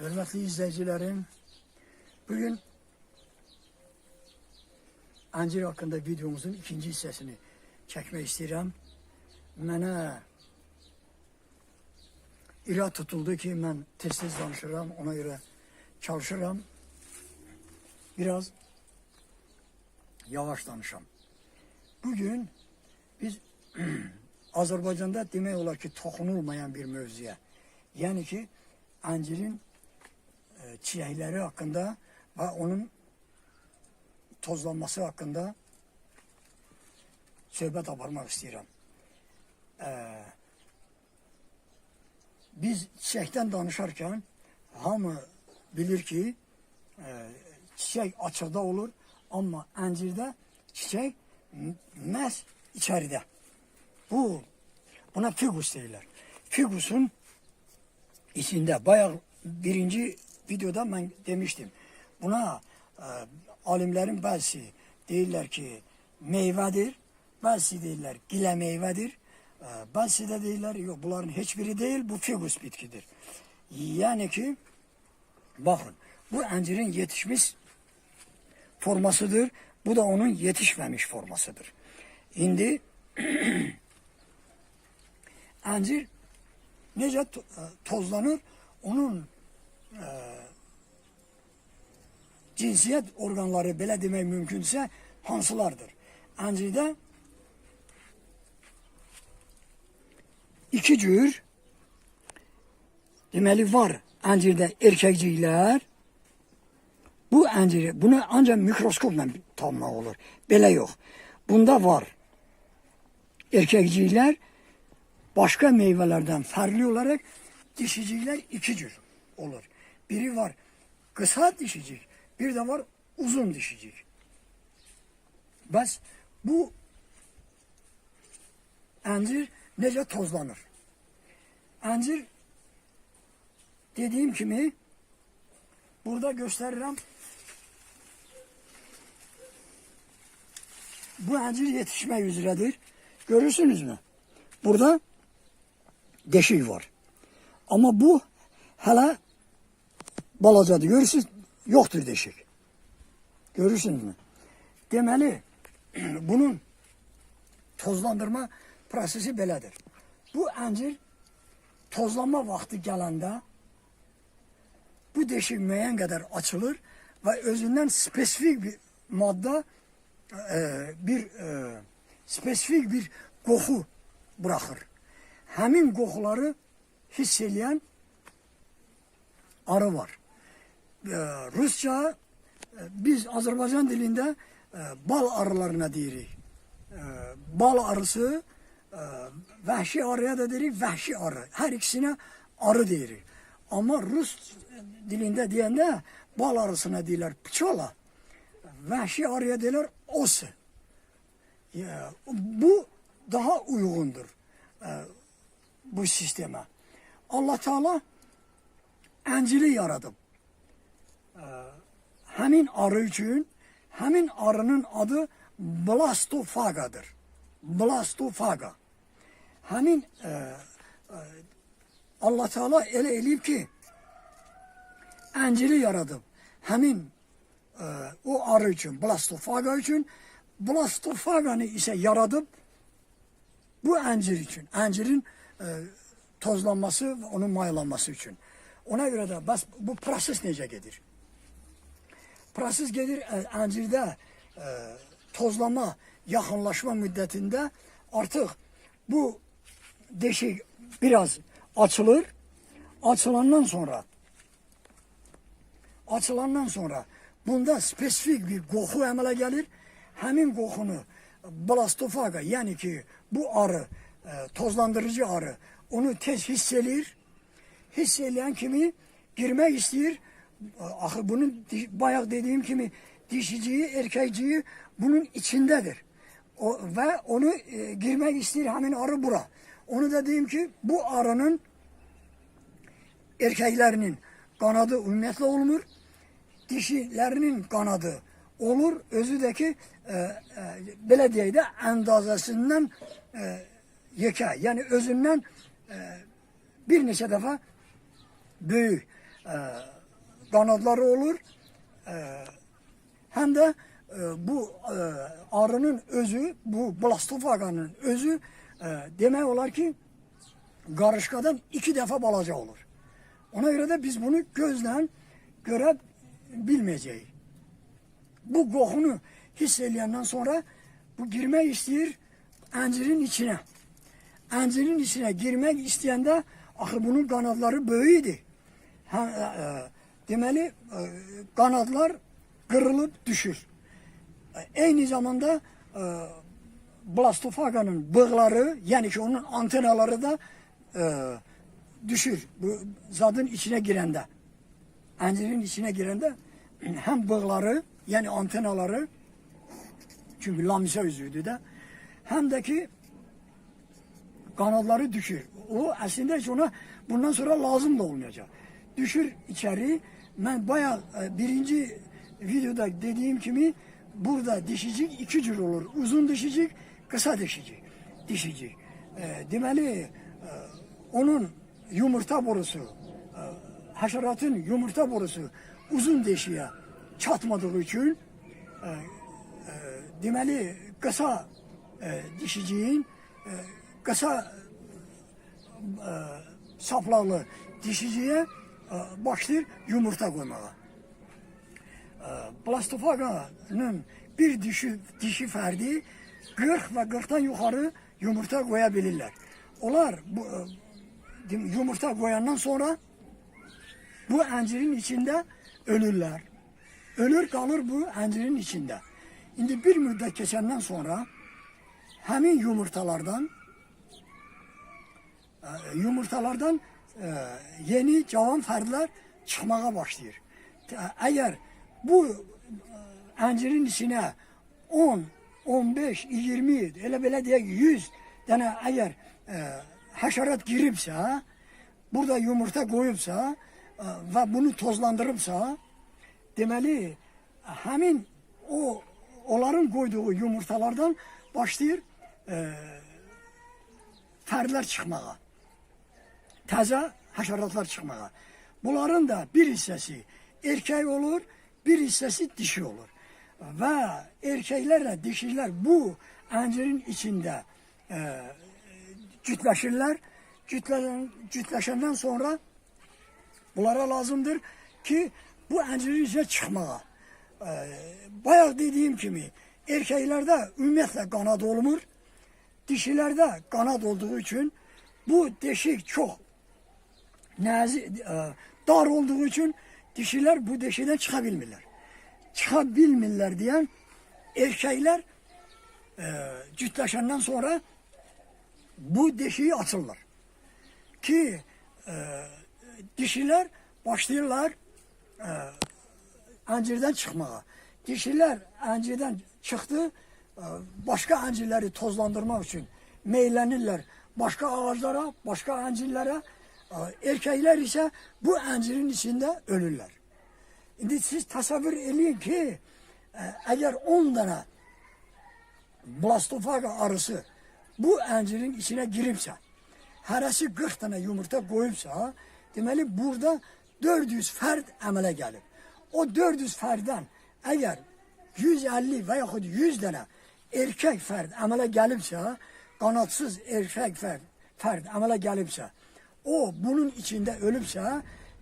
Hörmətli izləyicilərim, bugün əncir haqqında videomuzun ikinci hissəsini çəkmək istəyirəm. Mənə irad tutuldu ki, mən tez-tez danışıram, ona görə çalışıram. Biraz yavaş danışam. Bugün biz Azərbaycanda demək olar ki, toxunulmayan bir mövzuya, yəni ki, əncirin çiçəkləri haqqında və onun tozlanması haqqında söhbət aparmaq istəyirəm. Biz çiçəkdən danışarkən hamı bilir ki, çiçək açıqda olur, amma əncirdə çiçək məhz içəridə. Buna figus deyirlər. Figusun içində, bayaq birinci videoda mən demiştim. Buna alimlərin bəzisi deyirlər ki, meyvədir, bəzisi deyirlər gilə meyvədir, bəzisi də deyirlər, yox, bunların heç biri deyil, bu figus bitkidir. Yəni ki, baxın, bu əncirin yetişmiş formasıdır, bu da onun yetişməmiş formasıdır. İndi əncir necə tozlanır, onun cinsiyyət orqanları, belə demək mümkünsə, hansılardır? Əncirdə iki cür, deməli var əncirdə erkəkciklər, bu ənciri, bunu ancaq mikroskopla tanımaq olur, belə yox. Bunda var erkəkciklər, başqa meyvələrdən fərqli olaraq dişiciklər iki cür olur. Biri var kısa dişicik, bir de var uzun dişicik. Bəs bu əncir necə tozlanır? Əncir dediğim kimi burada gösteririm. Bu əncir yetişmək üzrədir. Görürsünüz mü? Burada deşik var. Ama bu hala balacadır. Görürsünüz, yoktur deşik. Görürsünüz mü? Deməli, bunun tozlandırma prosesi belədir. Bu əncir tozlanma vaxtı gələndə bu deşik müəyyən qədər açılır və özündən spesifik bir maddə, spesifik bir qoxu bırakır. Həmin qoxuları hiss edən arı var. Rusça, biz Azərbaycan dilində bal arılarına deyirik. Bal arısı, vəhşi arıya da deyirik, vəhşi arı. Hər ikisinə arı deyirik. Amma Rus dilində deyəndə bal arısına deyirlər pçola, vəhşi arıya deyirlər osu. Bu daha uyğundur bu sistemə. Allah Teala ənciri yaradıb. Həmin arı üçün, həmin arının adı blastofagadır. Blastofaga. Həmin Allah Teala elə eləyib ki, ənciri yaradıb. Həmin o arı üçün, blastofaga üçün, blastofaganı isə yaradıb bu əncir üçün, əncirin tozlanması və onun mayalanması üçün. Ona görə də bəs bu proses necə gedir? Proses gedir əncirdə tozlama, yaxınlaşma müddətində artıq bu deşik biraz açılır. Açılandan sonra bunda spesifik bir qoxu əmələ gəlir. Həmin qoxunu blastofaga, yəni ki bu arı, tozlandırıcı arı onu tez hiss edir. Hiss eləyən kimi girmək istəyir. Axı bunun bayaq dediyim kimi dişiciyi, erkəkciyi bunun içindədir. Və onu girmək istəyir həmin arı bura. Onu da deyim ki bu arının erkəklərinin qanadı ümumiyyətlə olmur. Dişilərinin qanadı olur. Özü də ki belə deyək də əndazəsindən yekə, yəni özündən bir neçə dəfə böyük. kanatları olur. Hem de bu arının özü, bu blastofaga'nın özü demek olar ki qarışqadan 2 defa balaca olur. Ona göre de biz bunu gözle görebilmeyeceğiz. Bu qoxunu hiss eləyəndən sonra bu girmək istəyir əncirin içine. Əncirin içine girmek istəyəndə axı bunun qanadları böyük idi. Deməli qanadlar qırılıb düşür. Eyni zamanda blastofaga'nın bığları, yani ki onun antenaları da düşür. Bu zadın içine girende, əncirin içine girende hem bığları, yani antenaları, çünkü lamisa üzüydü de, hem de ki kanadları düşür. O aslında hiç ona bundan sonra lazım da olmayacak. Düşür içeri. Ben bayağı birinci videoda dediğim gibi burada dişicik 2 cür olur. Uzun dişicik, kısa dişicik. Demeli onun yumurta borusu, haşeratın yumurta borusu uzun deşiye çatmadığı için demeli kısa dişiciğin kısa saplarlı dişiciye başlayır yumurta koymaya. Blastofaga'nın bir dişi ferdi 40 ve 40'tan yukarı yumurta koyabilirler. Onlar bu yumurta koyandan sonra bu əncirin içinde ölürler. Ölür kalır bu əncirin içinde. Şimdi bir müddet geçenden sonra hemin yumurtalardan yeni cavan ferdler çıkmaya başlıyor. Eğer bu əncirin içine 10, 15, 20, elə belə deyək 100 tane eğer haşerat giripse, burada yumurta koyupsa ve bunu tozlandırıpsa, demeli hemin onların koyduğu yumurtalardan başlayır ferdler çıkmaya. Təzə haşeratlar çıkmaya. Bunların da bir hissesi erkek olur, bir hissesi dişi olur. Ve erkeklerle dişiler bu əncirin içinde cütleşirler. Cütleşenden sonra bunlara lazımdır ki bu əncirin içine çıkmaya. Bayağı dediğim gibi erkeklerde ümumiyyətlə qanad olmur. Dişilerde qanad olduğu için bu deşik çok dar olduğu için dişiler bu deşiden çıkabilmirler. Çıkabilmirler diyen erkekler cütleşenden sonra bu deşiyi açırlar. Ki dişiler başlayırlar əncirdən çıkmaya. Dişiler əncirdən çıktı, başka əncirləri tozlandırmak için meyllənirlər başka ağaçlara, başka əncirlərə. Erkekler ise bu əncirin içinde ölürler. Şimdi siz tasavvur edin ki eğer 10 tane blastofaga arısı bu əncirin içine giripse, hərəsi 40 tane yumurta koyupsa, demeli burada 400 ferd əmələ gəlib. O 400 fərdən eğer 150 veya 100 tane erkek ferd əmələ gəlibsə, qanadsız erkek ferd əmələ gəlibsə, o bunun içinde ölüpse,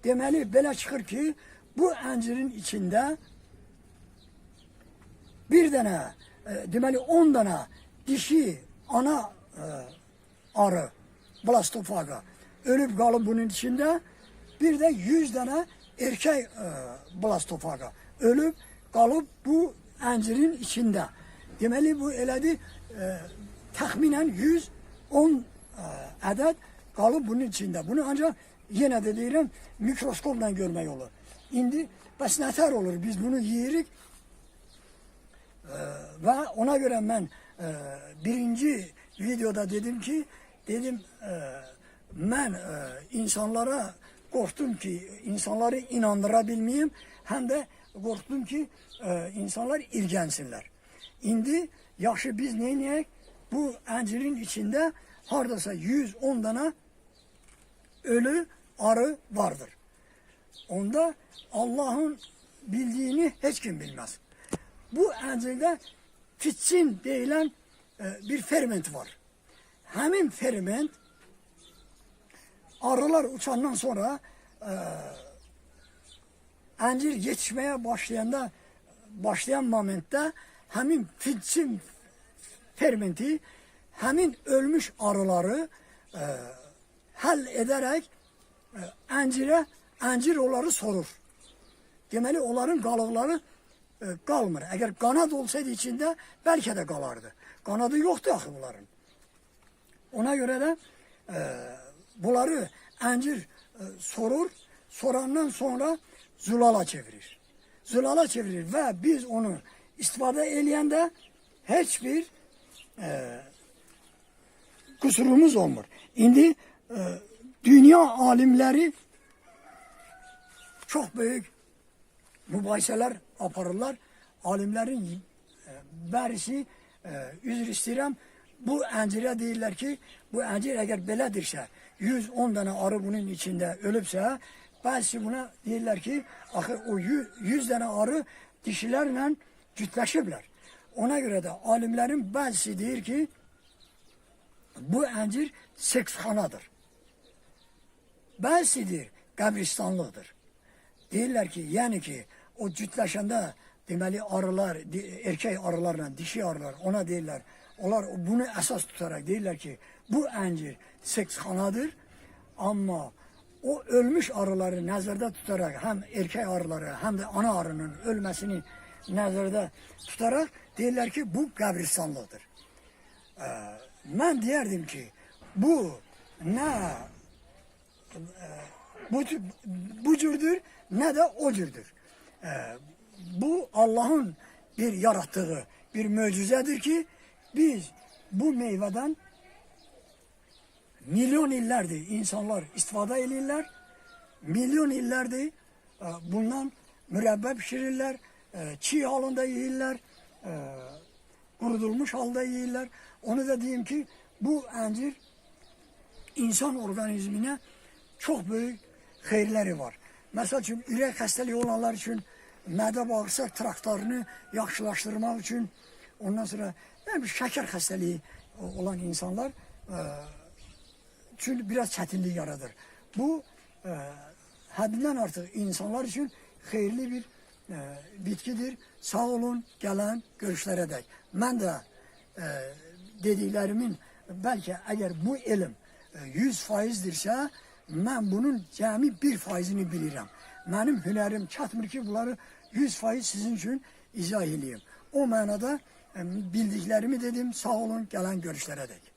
demeli belə çıxır ki bu əncirin içinde bir tane, demeli 10 tane dişi ana arı, blastofaga ölüp kalıp bunun içinde, bir de 100 tane erkek blastofaga ölüp kalıp bu əncirin içinde. Demeli bu elədi təxminən 110 adet kalıp bunun içinde. Bunu ancak yine de deyirəm mikroskopla görmək olur. İndi bəs nətər olur? Biz bunu yeyirik ve ona göre ben birinci videoda dedim ki ben insanlara korktum ki insanları inandırabilmeyeyim, hem de korktum ki insanlar ilgənsinlər. İndi yaxşı biz neyniyək? Bu əncirin içinde hardasa 110 tane ölü arı vardır. onda Allah'ın bildiğini hiç kim bilmez. Bu əncirdə fitsin deyilen bir ferment var. Həmin ferment arılar uçandan sonra əncir yetişmeye başlayan momentdə həmin fitsin fermenti həmin ölmüş arıları həll edərək əncir onları sorur. Deməli onların qalıqları qalmır. Əgər qanad olsaydı içində bəlkə də qalardı. Qanadı yoxdur axı bunların. Ona görə də bunları əncir sorur. Sorandan sonra zulala çevirir. Zulala çevirir və biz onu istifadə eləyəndə heç bir kusurumuz olmur. İndi dünya alimləri çok büyük mübahisələr aparırlar. Alimlerin bərisi üzr istəyirəm. Bu əncirə deyirlər ki, bu əncir əgər belədirsə, 110 dənə arı bunun içində ölübsə, bəzisi buna deyirlər ki, axı o 100 dənə arı dişilərlə cütləşiblər. Ona görə də alimlərin bəzisi deyir ki, bu əncir seksxanadır. Bəzisi deyir, qəbristanlıqdır. Deyirlər ki, yəni ki, o cütləşəndə deməli arılar, erkək arılarla dişi arılar ona deyirlər, onlar bunu əsas tutaraq deyirlər ki, bu əncir seksxanadır, amma o ölmüş arıları nəzərdə tutaraq, həm erkək arıları, həm də ana arının ölməsini nəzərdə tutaraq deyirlər ki, bu qəbristanlıqdır. Mən deyərdim ki, bu nə bu cürdür, nə də o cürdür. Bu Allah'ın bir yarattığı bir möcüzədir ki, biz bu meyveden milyon illərdir insanlar istifadə edirlər. Milyon illərdir bundan mürəbbə pişirirlər, çiğ halında yeyirlər, qurudulmuş halda yeyirlər. Onu da diyeyim ki, bu əncir insan organizminə çok büyük xeyirləri var. Məsəl üçün, ürək xəstəliyi olanlar üçün mədə bağırsaq traktlarını yaxşılaşdırmaq üçün, ondan sonra şəkər xəstəliyi olan insanlar üçün biraz çətinlik yaradır. Bu həddindən artıq insanlar üçün xeyirli bir bitkidir. Sağ olun, gələn görüşlərə dək. Mən də dediklərimin bəlkə əgər bu elm 100%dirsə, mən bunun cəmi 1%-ni bilirəm. Mənim hünərim çatmır ki, bunları 100% sizin üçün izah edeyim. O mənada bildiklərimi dedim, sağ olun, gələn görüşlərə dək.